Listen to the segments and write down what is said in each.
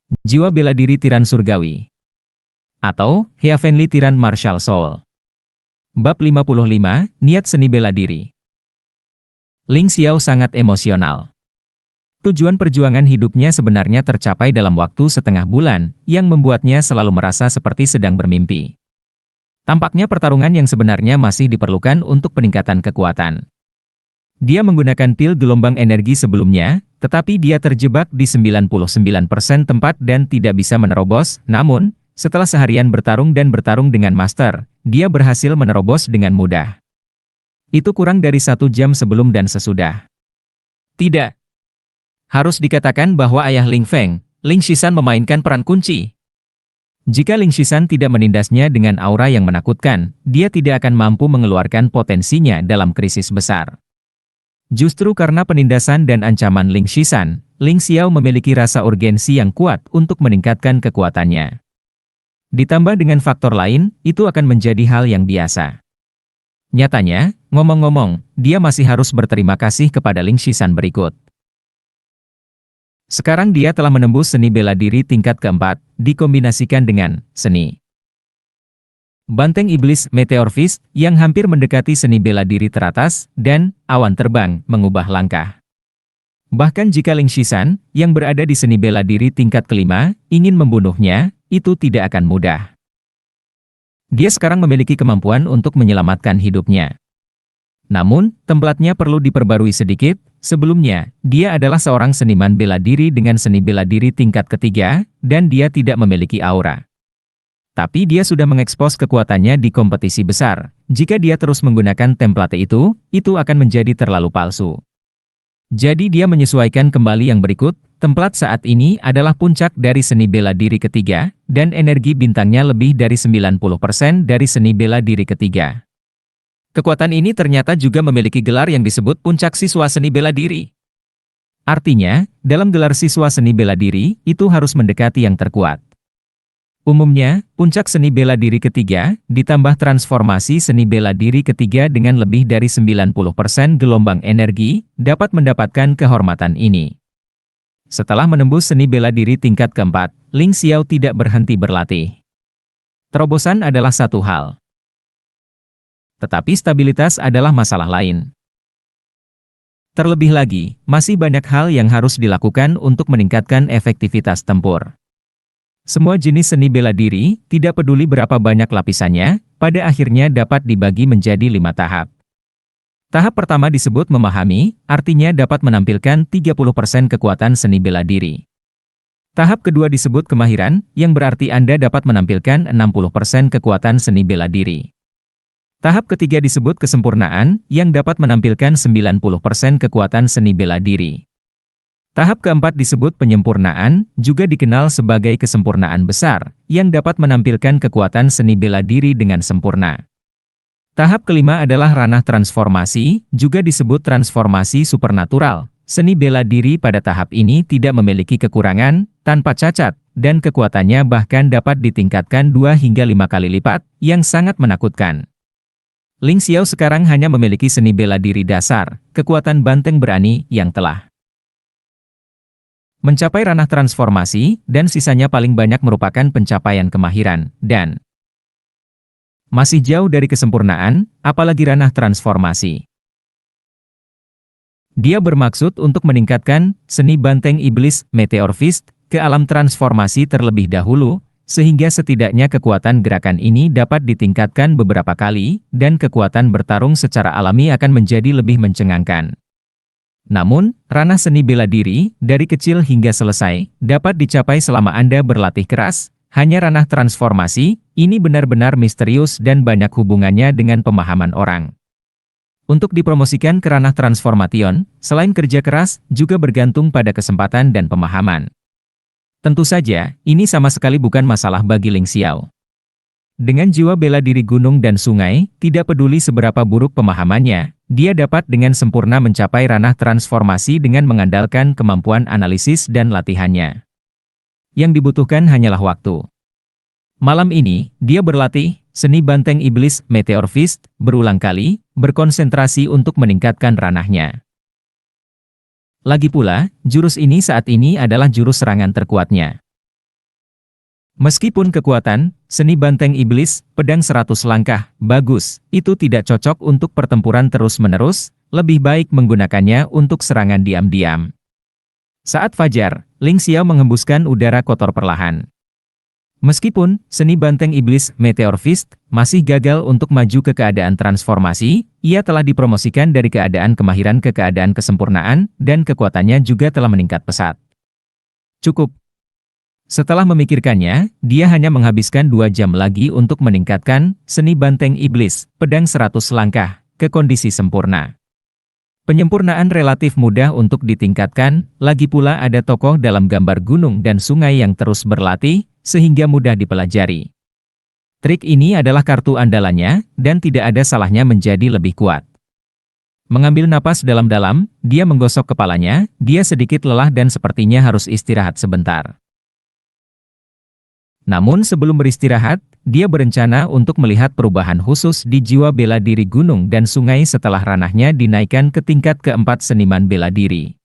Jiwa bela diri tiran surgawi. Atau, Heavenly Tiran Martial Soul. Bab 55, Niat Seni Bela Diri. Ling Xiao sangat emosional. Tujuan perjuangan hidupnya sebenarnya tercapai dalam waktu setengah bulan, yang membuatnya selalu merasa seperti sedang bermimpi. Tampaknya pertarungan yang sebenarnya masih diperlukan untuk peningkatan kekuatan. Dia menggunakan pil gelombang energi sebelumnya, tetapi dia terjebak di 99% tempat dan tidak bisa menerobos. Namun, setelah seharian bertarung dengan Master, dia berhasil menerobos dengan mudah. Itu kurang dari 1 jam sebelum dan sesudah. Tidak. Harus dikatakan bahwa ayah Ling Feng, Ling Shisan memainkan peran kunci. Jika Ling Shisan tidak menindasnya dengan aura yang menakutkan, dia tidak akan mampu mengeluarkan potensinya dalam krisis besar. Justru karena penindasan dan ancaman Ling Shisan, Ling Xiao memiliki rasa urgensi yang kuat untuk meningkatkan kekuatannya. Ditambah dengan faktor lain, itu akan menjadi hal yang biasa. Nyatanya, ngomong-ngomong, dia masih harus berterima kasih kepada Ling Shisan berikut. Sekarang dia telah menembus seni bela diri tingkat keempat, dikombinasikan dengan seni Banteng Iblis Meteor Fist yang hampir mendekati seni bela diri teratas, dan awan terbang mengubah langkah. Bahkan jika Ling Shisan, yang berada di seni bela diri tingkat kelima, ingin membunuhnya, itu tidak akan mudah. Dia sekarang memiliki kemampuan untuk menyelamatkan hidupnya. Namun, templatnya perlu diperbarui sedikit. Sebelumnya, dia adalah seorang seniman bela diri dengan seni bela diri tingkat ketiga, dan dia tidak memiliki aura. Tapi dia sudah mengekspos kekuatannya di kompetisi besar. Jika dia terus menggunakan template itu akan menjadi terlalu palsu. Jadi dia menyesuaikan kembali yang berikut. Templat saat ini adalah puncak dari seni bela diri ketiga, dan energi bintangnya lebih dari 90% dari seni bela diri ketiga. Kekuatan ini ternyata juga memiliki gelar yang disebut puncak siswa seni bela diri. Artinya, dalam gelar siswa seni bela diri, itu harus mendekati yang terkuat. Umumnya, puncak seni bela diri ketiga, ditambah transformasi seni bela diri ketiga dengan lebih dari 90% gelombang energi, dapat mendapatkan kehormatan ini. Setelah menembus seni bela diri tingkat keempat, Ling Xiao tidak berhenti berlatih. Terobosan adalah satu hal. Tetapi stabilitas adalah masalah lain. Terlebih lagi, masih banyak hal yang harus dilakukan untuk meningkatkan efektivitas tempur. Semua jenis seni bela diri, tidak peduli berapa banyak lapisannya, pada akhirnya dapat dibagi menjadi 5 tahap. Tahap pertama disebut memahami, artinya dapat menampilkan 30% kekuatan seni bela diri. Tahap kedua disebut kemahiran, yang berarti Anda dapat menampilkan 60% kekuatan seni bela diri. Tahap ketiga disebut kesempurnaan, yang dapat menampilkan 90% kekuatan seni bela diri. Tahap keempat disebut penyempurnaan, juga dikenal sebagai kesempurnaan besar, yang dapat menampilkan kekuatan seni bela diri dengan sempurna. Tahap kelima adalah ranah transformasi, juga disebut transformasi supernatural. Seni bela diri pada tahap ini tidak memiliki kekurangan, tanpa cacat, dan kekuatannya bahkan dapat ditingkatkan 2 hingga 5 kali lipat, yang sangat menakutkan. Ling Xiao sekarang hanya memiliki seni bela diri dasar, kekuatan banteng berani, yang telah mencapai ranah transformasi, dan sisanya paling banyak merupakan pencapaian kemahiran, dan masih jauh dari kesempurnaan, apalagi ranah transformasi. Dia bermaksud untuk meningkatkan seni banteng iblis Meteor Fist ke alam transformasi terlebih dahulu, sehingga setidaknya kekuatan gerakan ini dapat ditingkatkan beberapa kali, dan kekuatan bertarung secara alami akan menjadi lebih mencengangkan. Namun, ranah seni bela diri, dari kecil hingga selesai, dapat dicapai selama Anda berlatih keras. Hanya ranah transformasi, ini benar-benar misterius dan banyak hubungannya dengan pemahaman orang. Untuk dipromosikan ke ranah transformation, selain kerja keras, juga bergantung pada kesempatan dan pemahaman. Tentu saja, ini sama sekali bukan masalah bagi Ling Xiao. Dengan jiwa bela diri gunung dan sungai, tidak peduli seberapa buruk pemahamannya, dia dapat dengan sempurna mencapai ranah transformasi dengan mengandalkan kemampuan analisis dan latihannya. Yang dibutuhkan hanyalah waktu. Malam ini, dia berlatih seni banteng iblis Meteor Fist berulang kali, berkonsentrasi untuk meningkatkan ranahnya. Lagi pula, jurus ini saat ini adalah jurus serangan terkuatnya. Meskipun kekuatan, seni banteng iblis, pedang 100 langkah, bagus, itu tidak cocok untuk pertempuran terus-menerus, lebih baik menggunakannya untuk serangan diam-diam. Saat fajar, Ling Xiao menghembuskan udara kotor perlahan. Meskipun seni banteng iblis Meteor Fist masih gagal untuk maju ke keadaan transformasi, ia telah dipromosikan dari keadaan kemahiran ke keadaan kesempurnaan, dan kekuatannya juga telah meningkat pesat. Cukup. Setelah memikirkannya, dia hanya menghabiskan 2 jam lagi untuk meningkatkan seni banteng iblis, pedang 100 langkah, ke kondisi sempurna. Penyempurnaan relatif mudah untuk ditingkatkan, lagi pula ada tokoh dalam gambar gunung dan sungai yang terus berlatih, sehingga mudah dipelajari. Trik ini adalah kartu andalannya, dan tidak ada salahnya menjadi lebih kuat. Mengambil napas dalam-dalam, dia menggosok kepalanya, dia sedikit lelah dan sepertinya harus istirahat sebentar. Namun sebelum beristirahat, dia berencana untuk melihat perubahan khusus di jiwa bela diri gunung dan sungai setelah ranahnya dinaikkan ke tingkat keempat seniman bela diri.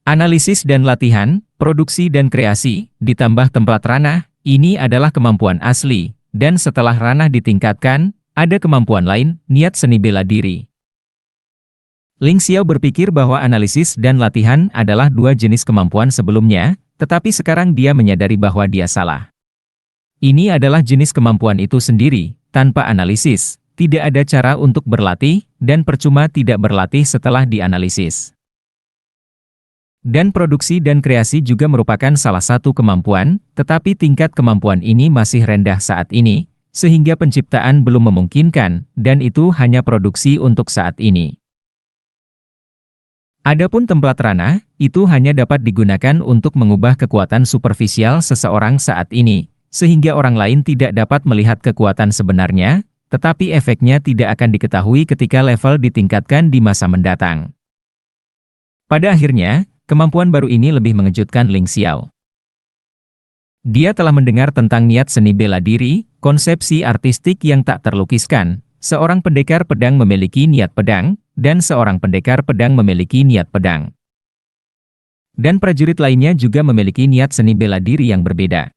Analisis dan latihan, produksi dan kreasi, ditambah tempat ranah, ini adalah kemampuan asli, dan setelah ranah ditingkatkan, ada kemampuan lain, niat seni bela diri. Ling Xiao berpikir bahwa analisis dan latihan adalah 2 jenis kemampuan sebelumnya, tetapi sekarang dia menyadari bahwa dia salah. Ini adalah jenis kemampuan itu sendiri, tanpa analisis, tidak ada cara untuk berlatih, dan percuma tidak berlatih setelah dianalisis. Dan produksi dan kreasi juga merupakan salah satu kemampuan, tetapi tingkat kemampuan ini masih rendah saat ini, sehingga penciptaan belum memungkinkan, dan itu hanya produksi untuk saat ini. Adapun tempat ranah, itu hanya dapat digunakan untuk mengubah kekuatan superficial seseorang saat ini, sehingga orang lain tidak dapat melihat kekuatan sebenarnya, tetapi efeknya tidak akan diketahui ketika level ditingkatkan di masa mendatang. Pada akhirnya, kemampuan baru ini lebih mengejutkan Ling Xiao. Dia telah mendengar tentang niat seni bela diri, konsepsi artistik yang tak terlukiskan. Seorang pendekar pedang memiliki niat pedang, dan seorang pendekar pedang memiliki niat pedang. Dan prajurit lainnya juga memiliki niat seni bela diri yang berbeda.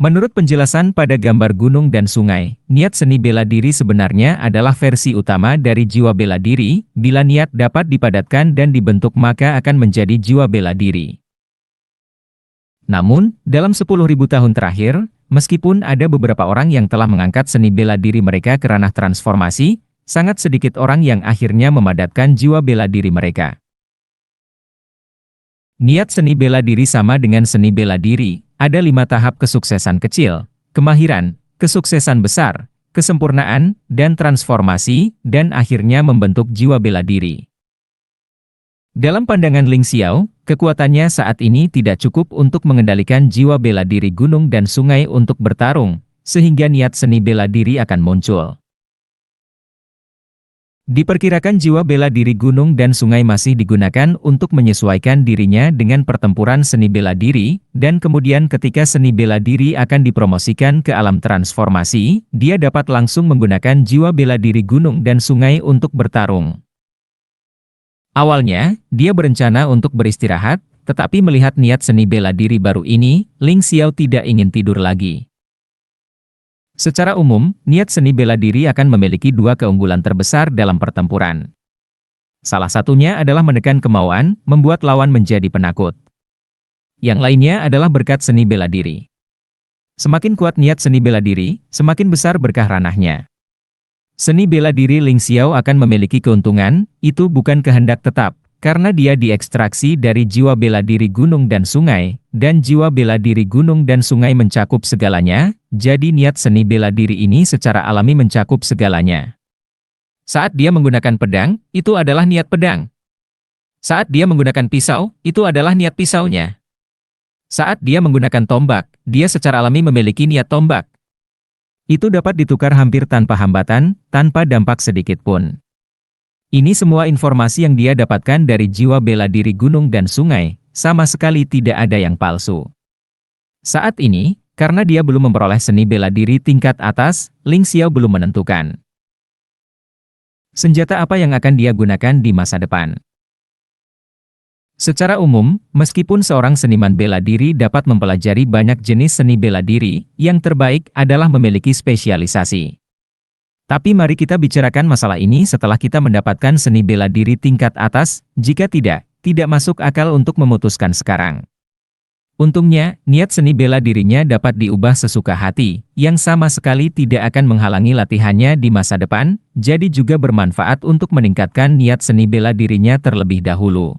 Menurut penjelasan pada gambar gunung dan sungai, niat seni bela diri sebenarnya adalah versi utama dari jiwa bela diri. Bila niat dapat dipadatkan dan dibentuk maka akan menjadi jiwa bela diri. Namun, dalam 10.000 tahun terakhir, meskipun ada beberapa orang yang telah mengangkat seni bela diri mereka ke ranah transformasi, sangat sedikit orang yang akhirnya memadatkan jiwa bela diri mereka. Niat seni bela diri sama dengan seni bela diri, ada 5 tahap kesuksesan kecil, kemahiran, kesuksesan besar, kesempurnaan, dan transformasi, dan akhirnya membentuk jiwa bela diri. Dalam pandangan Ling Xiao, kekuatannya saat ini tidak cukup untuk mengendalikan jiwa bela diri gunung dan sungai untuk bertarung, sehingga niat seni bela diri akan muncul. Diperkirakan jiwa bela diri gunung dan sungai masih digunakan untuk menyesuaikan dirinya dengan pertempuran seni bela diri, dan kemudian ketika seni bela diri akan dipromosikan ke alam transformasi, dia dapat langsung menggunakan jiwa bela diri gunung dan sungai untuk bertarung. Awalnya, dia berencana untuk beristirahat, tetapi melihat niat seni bela diri baru ini, Ling Xiao tidak ingin tidur lagi. Secara umum, niat seni bela diri akan memiliki 2 keunggulan terbesar dalam pertempuran. Salah satunya adalah menekan kemauan, membuat lawan menjadi penakut. Yang lainnya adalah berkat seni bela diri. Semakin kuat niat seni bela diri, semakin besar berkah ranahnya. Seni bela diri Ling Xiao akan memiliki keuntungan, itu bukan kehendak tetap, karena dia diekstraksi dari jiwa bela diri gunung dan sungai, dan jiwa bela diri gunung dan sungai mencakup segalanya, jadi niat seni bela diri ini secara alami mencakup segalanya. Saat dia menggunakan pedang, itu adalah niat pedang. Saat dia menggunakan pisau, itu adalah niat pisaunya. Saat dia menggunakan tombak, dia secara alami memiliki niat tombak. Itu dapat ditukar hampir tanpa hambatan, tanpa dampak sedikit pun. Ini semua informasi yang dia dapatkan dari jiwa bela diri gunung dan sungai, sama sekali tidak ada yang palsu. Saat ini, karena dia belum memperoleh seni bela diri tingkat atas, Ling Xiao belum menentukan senjata apa yang akan dia gunakan di masa depan. Secara umum, meskipun seorang seniman bela diri dapat mempelajari banyak jenis seni bela diri, yang terbaik adalah memiliki spesialisasi. Tapi mari kita bicarakan masalah ini setelah kita mendapatkan seni bela diri tingkat atas. Jika tidak masuk akal untuk memutuskan sekarang. Untungnya, niat seni bela dirinya dapat diubah sesuka hati, yang sama sekali tidak akan menghalangi latihannya di masa depan, jadi juga bermanfaat untuk meningkatkan niat seni bela dirinya terlebih dahulu.